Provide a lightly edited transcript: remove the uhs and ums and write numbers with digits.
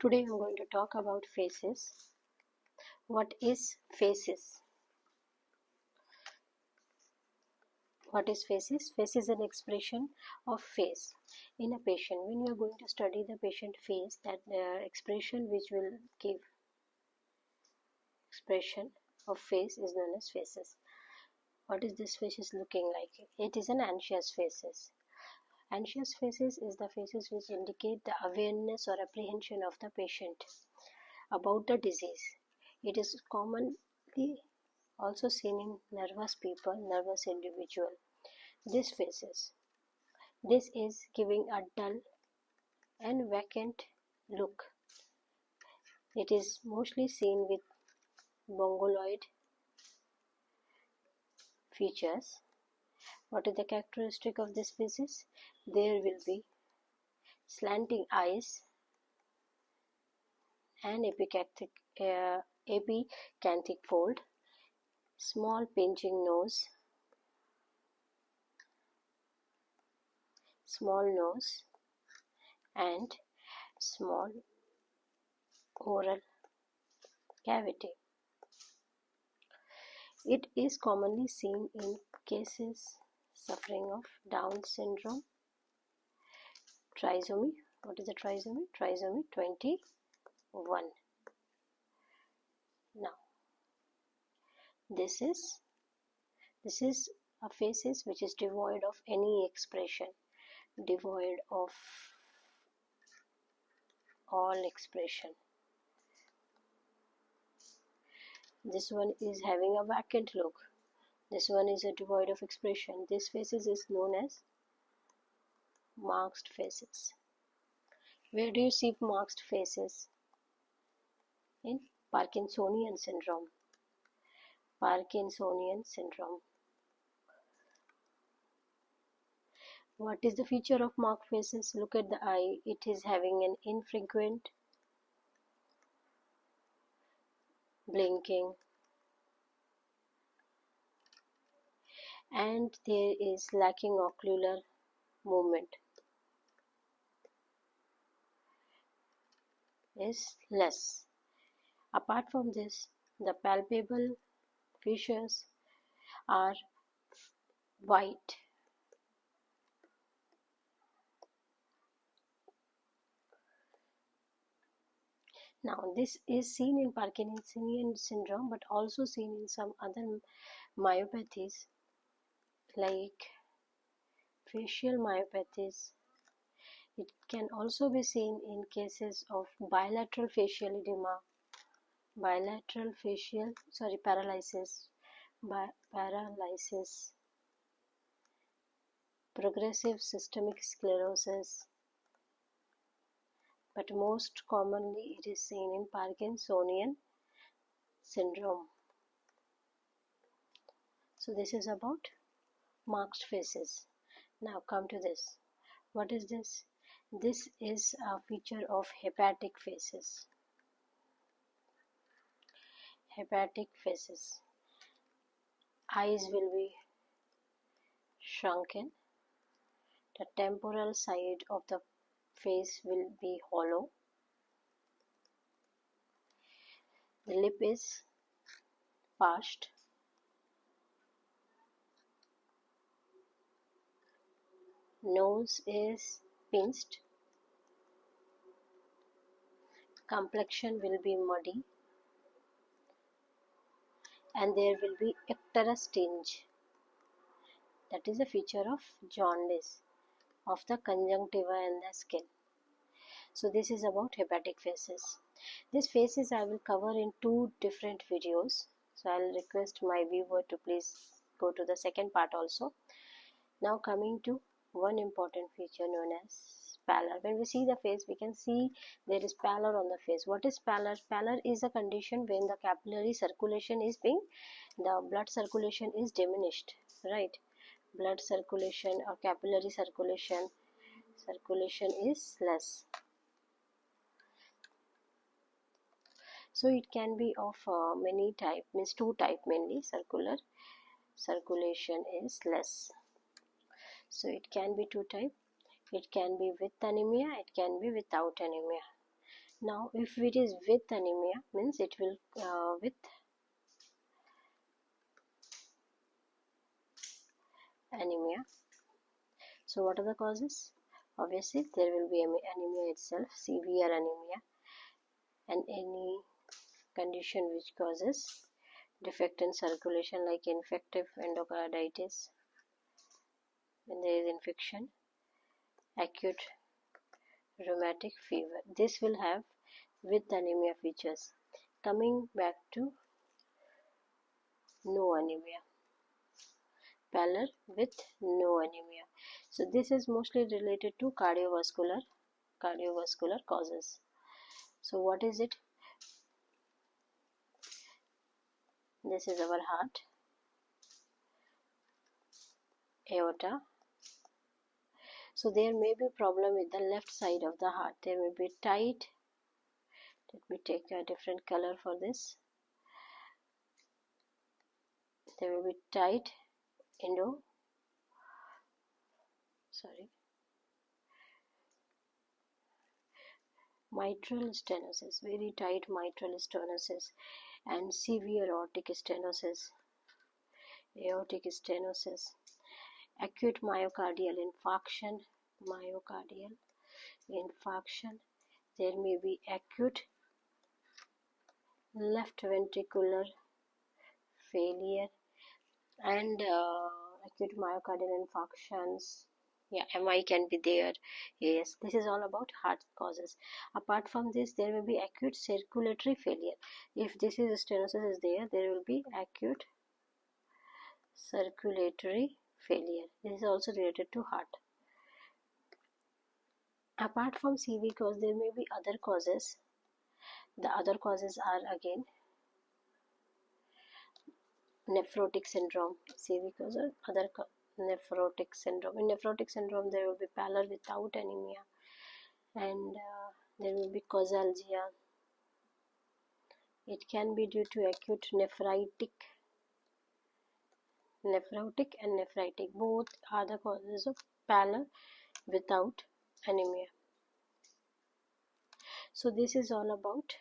Today I'm going to talk about faces. What is faces? What is faces? Face is an expression of face in a patient. When you are going to study the patient face, that expression which will give expression of face is known as faces. What is this face is looking like? It is an anxious faces. Anxious faces is the faces which indicate the awareness or apprehension of the patient about the disease. It is commonly also seen in nervous people, nervous individual. This is giving a dull and vacant look. It is mostly seen with mongoloid features. What is the characteristic of this faces? There will be slanting eyes and epicanthic fold, small pinching nose, and small oral cavity. It is commonly seen in cases suffering of Down syndrome. Trisomy. What is the trisomy? Trisomy 21. Now, this is a faces which is devoid of any expression, devoid of all expression. This one is having a vacant look. This one is a devoid of expression. This faces is known as masked faces. Where do you see masked faces? In Parkinsonian syndrome. Parkinsonian syndrome. What is the feature of marked faces? Look at the eye. It is having an infrequent blinking, and there is lacking ocular movement. Is less. Apart from this, the palpable features are white. Now, this is seen in Parkinsonian syndrome, but also seen in some other myopathies like facial myopathies. It can also be seen in cases of bilateral facial edema, paralysis, progressive systemic sclerosis, but most commonly it is seen in Parkinsonian syndrome. So this is about marked faces. Now come to this. What is this? This is a feature of hepatic faces. Hepatic faces. Eyes will be shrunken. The temporal side of the face will be hollow. The lip is parched. Nose is pinched. Complexion will be muddy. And there will be icterous tinge. That is a feature of jaundice of the conjunctiva and the skin. So this is about hepatic faces. These faces I will cover in 2 different videos. So I will request my viewer to please go to the second part also. Now coming to one important feature known as pallor. When we see the face, we can see there is pallor on the face. What is pallor? Pallor is a condition when the capillary circulation is the blood circulation is diminished, right? Blood circulation or capillary circulation is less. So it can be of many type, means 2 type mainly. Circular circulation is less. So it can be 2 type. It can be with anemia, it can be without anemia. Now if it is with anemia, means it will with anemia. So what are the causes? Obviously there will be anemia itself, severe anemia, and any condition which causes defect in circulation like infective endocarditis, when there is infection, acute rheumatic fever. This will have with anemia features. Coming back to no anemia, pallor with no anemia. So this is mostly related to cardiovascular causes. So what is it? This is our heart, aorta. So there may be problem with the left side of the heart. There may be tight. Let me take a different color for this. There will be tight mitral stenosis, very tight mitral stenosis, and severe aortic stenosis, acute myocardial infarction. There may be acute left ventricular failure and acute myocardial infarctions. Yeah, MI can be there. Yes, this is all about heart causes. Apart from this, there will be acute circulatory failure. If this is stenosis is there, there will be acute circulatory failure. This is also related to heart. Apart from CV cause, there may be other causes. The other causes are again nephrotic syndrome, CV cause or other nephrotic syndrome. In nephrotic syndrome, there will be pallor without anemia, and there will be causalgia. It can be due to acute nephrotic and nephritic. Both are the causes of pallor without anemia. So this is all about